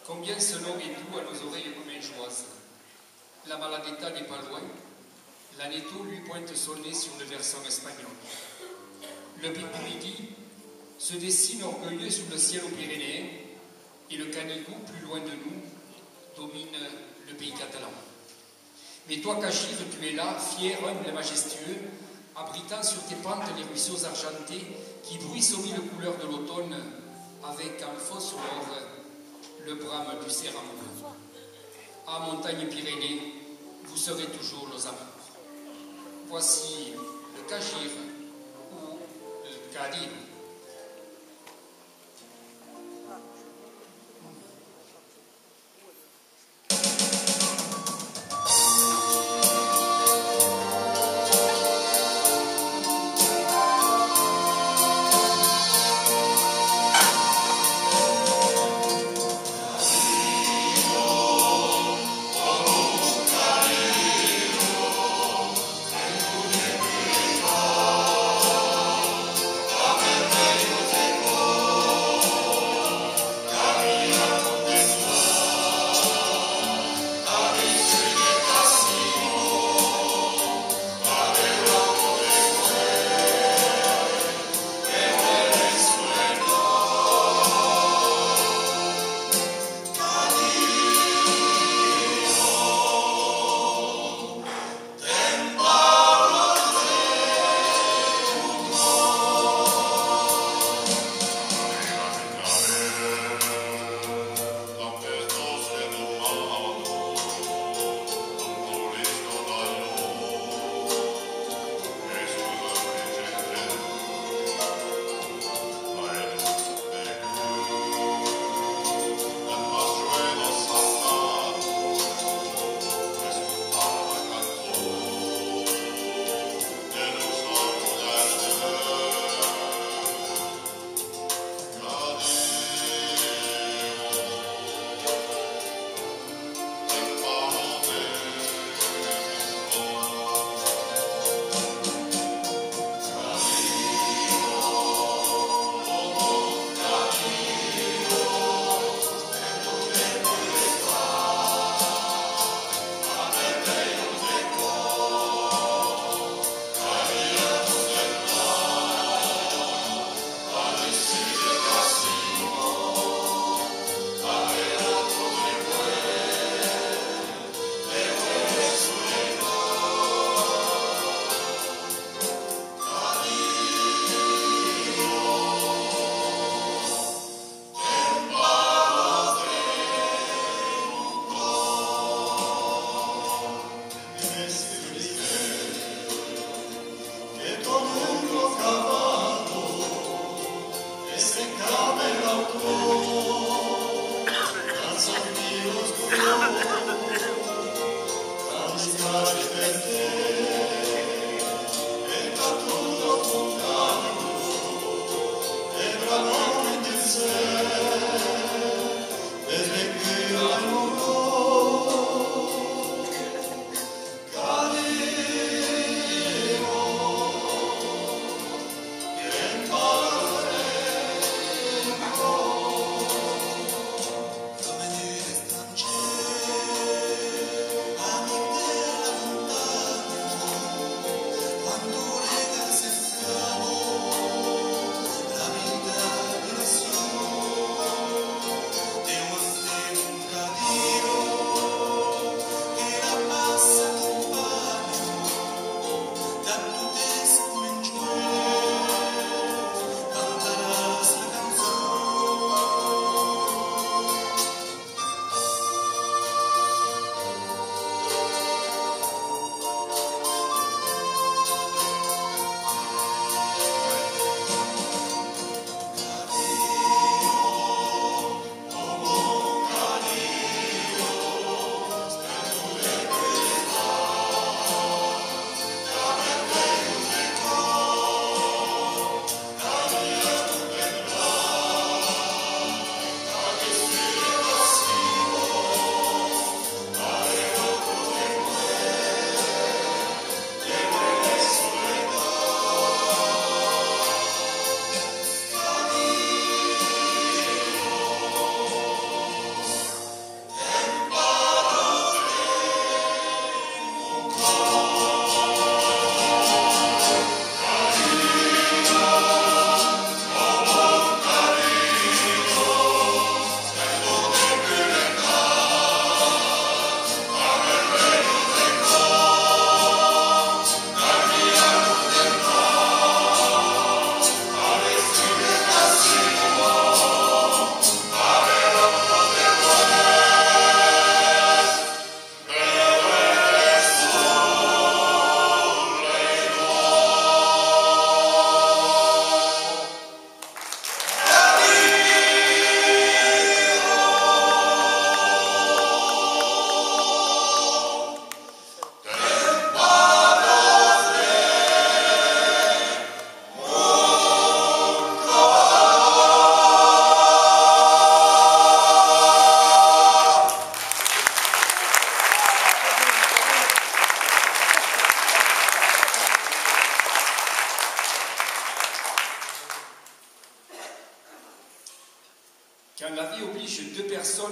Combien ce nom est doux à nos oreilles comme un joise. La Maladetta n'est pas loin. L'Aneto lui pointe son nez sur le versant espagnol. Le pic du Midi se dessine orgueilleux sous le ciel aux Pyrénéens et le Canigou, plus loin de nous, domine le pays catalan. Mais toi, Cachir, tu es là, fier, humble et majestueux, abritant sur tes pentes les ruisseaux argentés qui bruissent aux mille couleurs de l'automne avec en fausse or le brame du cerf amoureux. Ah, montagne Pyrénées, vous serez toujours nos amours. Voici le Cachir ou le Cadiz.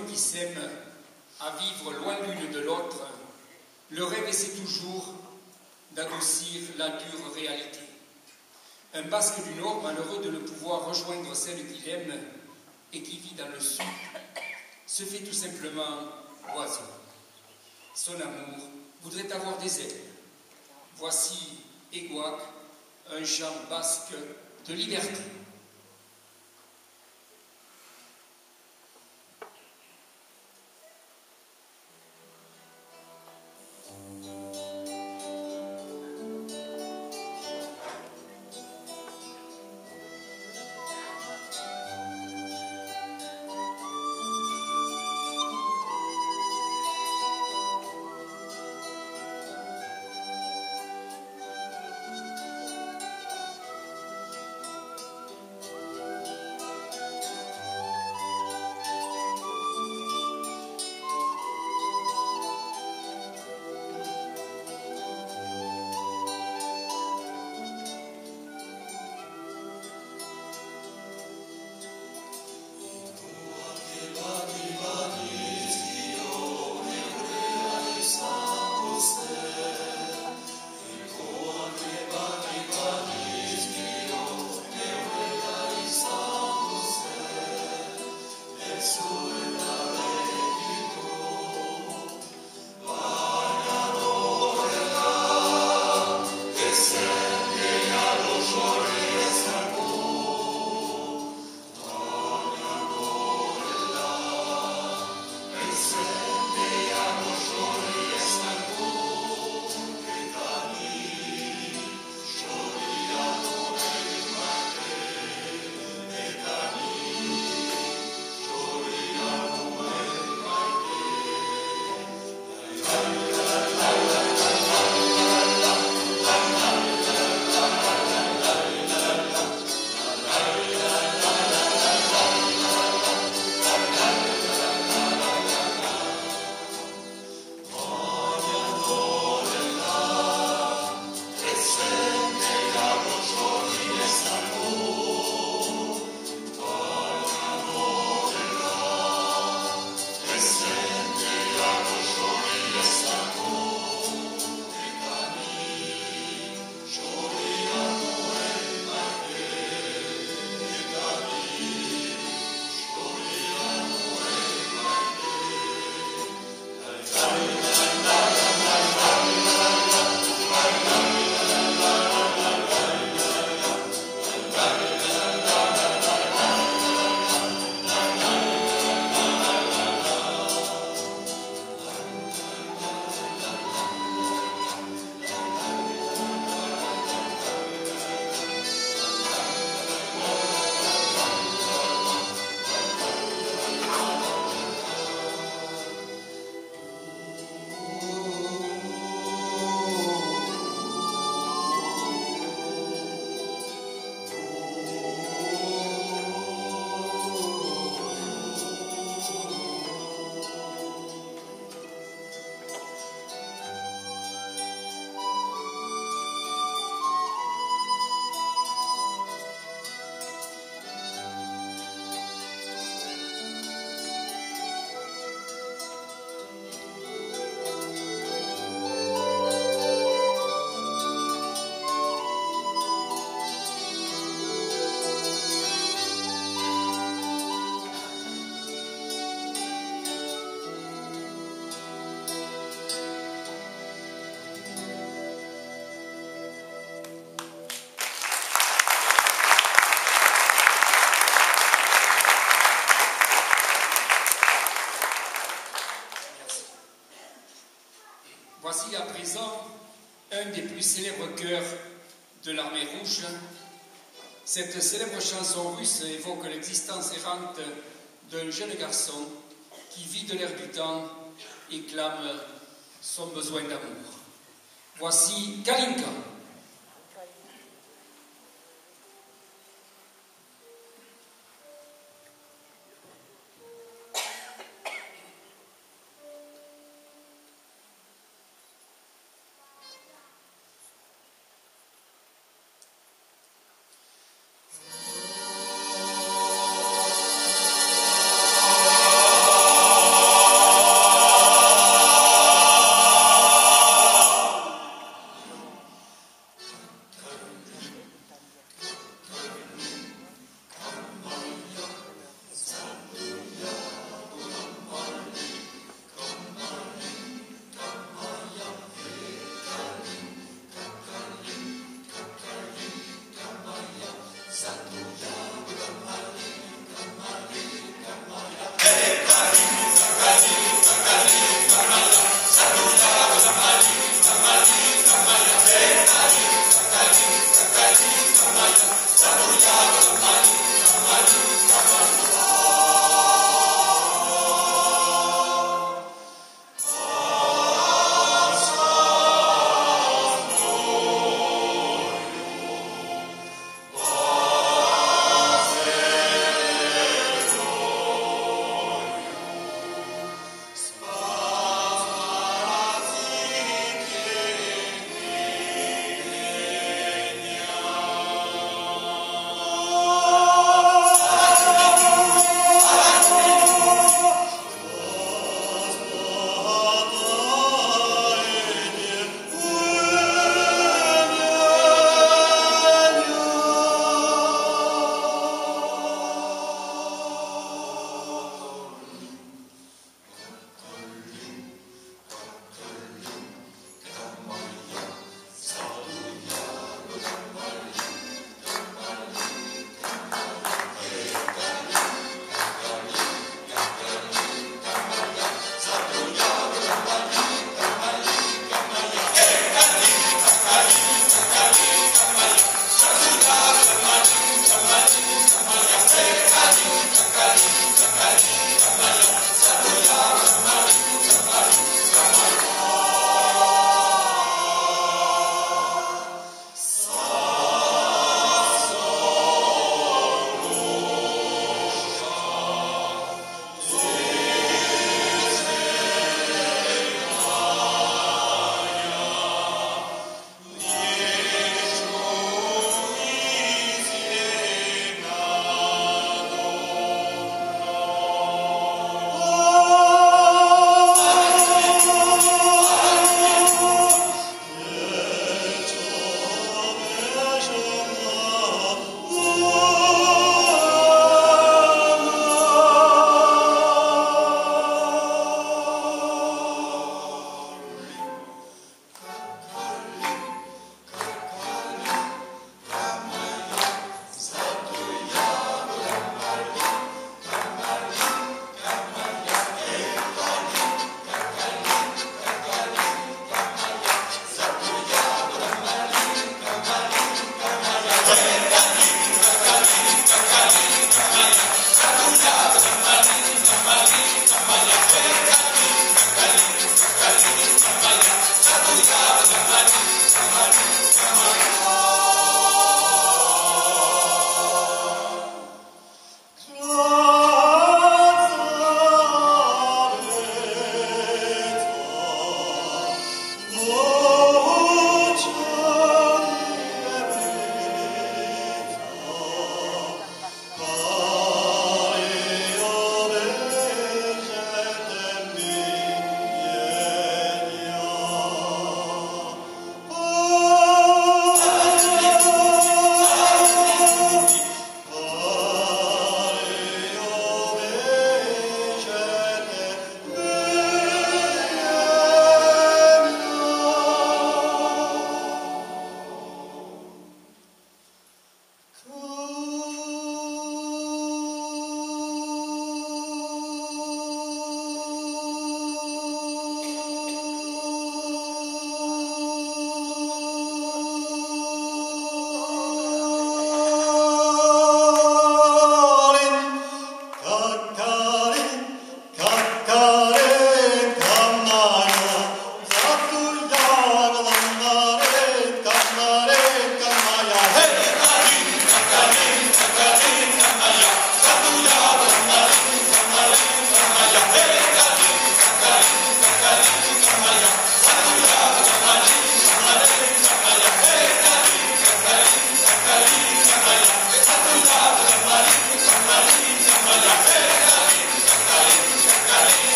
personnes qui s'aiment à vivre loin l'une de l'autre, le rêve essaie toujours d'adoucir la dure réalité. Un Basque du Nord, malheureux de ne pouvoir rejoindre celle qu'il aime et qui vit dans le Sud, se fait tout simplement oiseau. Son amour voudrait avoir des ailes. Voici Eguac, un chant basque de liberté. Voici à présent un des plus célèbres chœurs de l'armée rouge. Cette célèbre chanson russe évoque l'existence errante d'un jeune garçon qui vit de l'air du temps et clame son besoin d'amour. Voici Kalinka.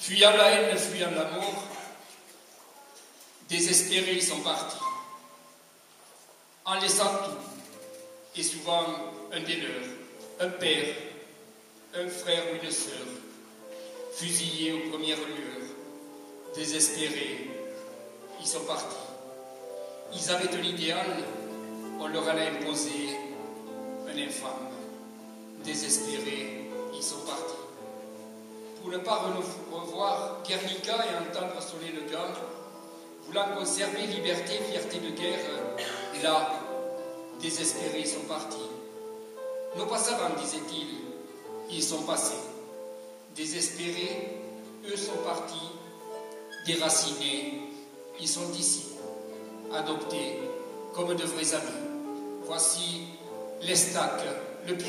Fuyant la haine, fuyant l'amour, désespérés, ils sont partis, en laissant tout, et souvent un des leurs, un père, un frère ou une sœur, fusillés aux premières lueurs, désespérés, ils sont partis. Ils avaient un idéal, on leur en a imposé un infâme. Désespérés, ils sont partis. Pour ne pas revoir Guernica et entendre sonner le gars, voulant conserver liberté, fierté de guerre, là, désespérés, ils sont partis. Nos passants, disait-il, ils sont passés. Désespérés, eux sont partis. Déracinés, ils sont ici, adoptés comme de vrais amis. Voici l'Estac, le pied.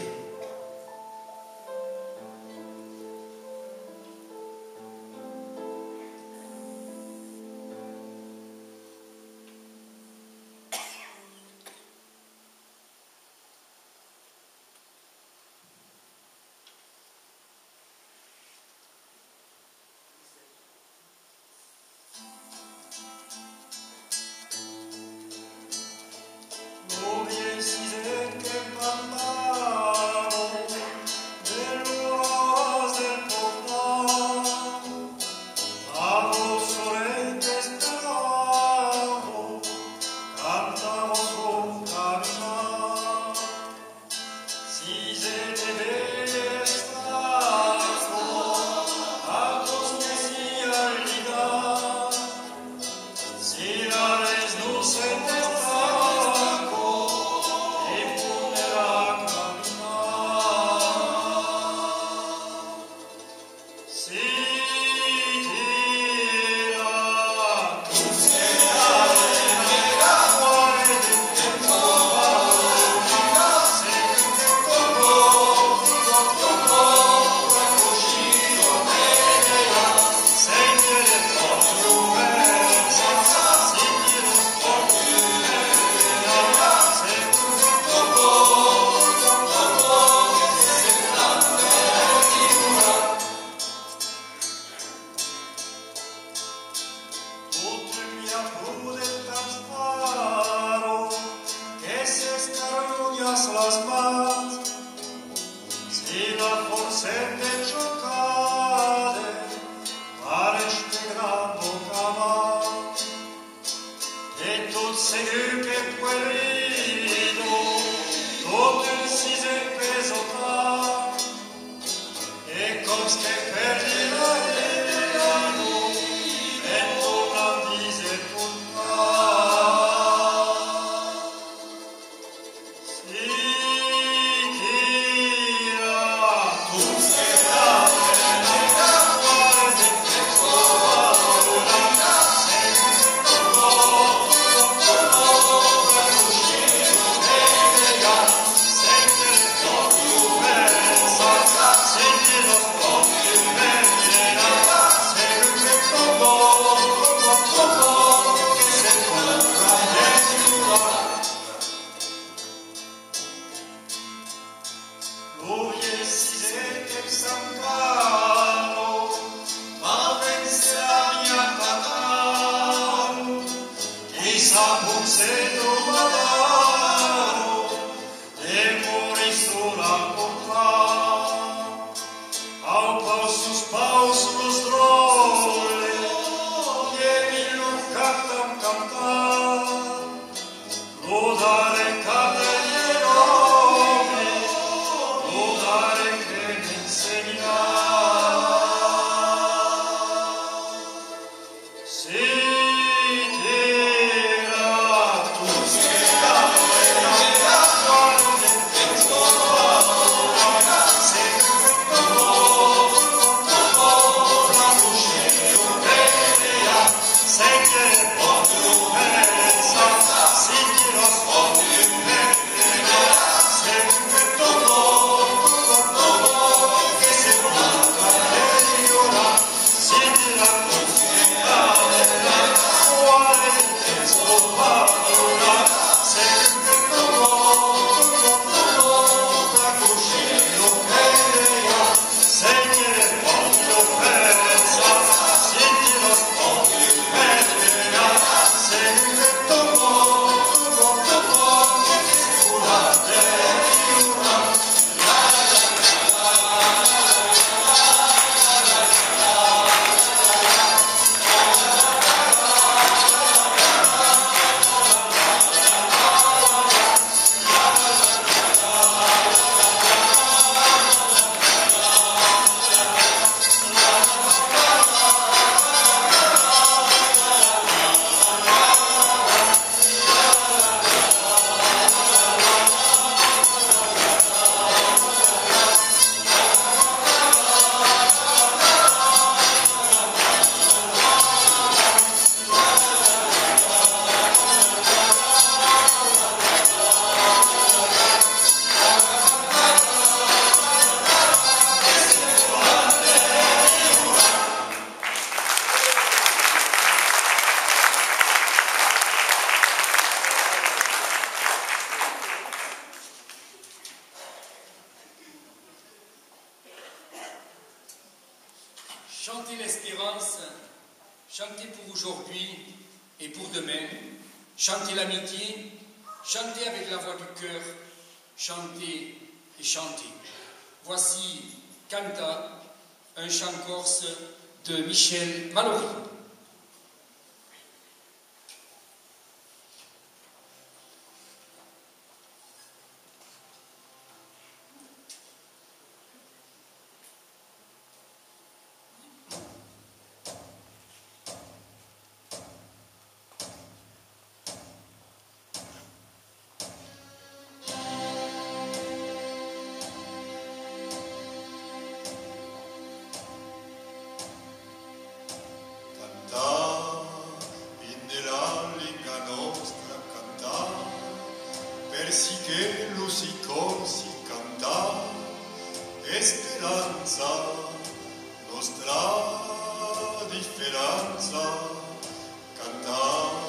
Senti lo sport, Chantez l'espérance, chantez pour aujourd'hui et pour demain, chantez l'amitié, chantez avec la voix du cœur, chantez et chantez. Voici Canta, un chant corse de Michel Mallory. Perché lo si canta, speranza, nostra differenza, canta.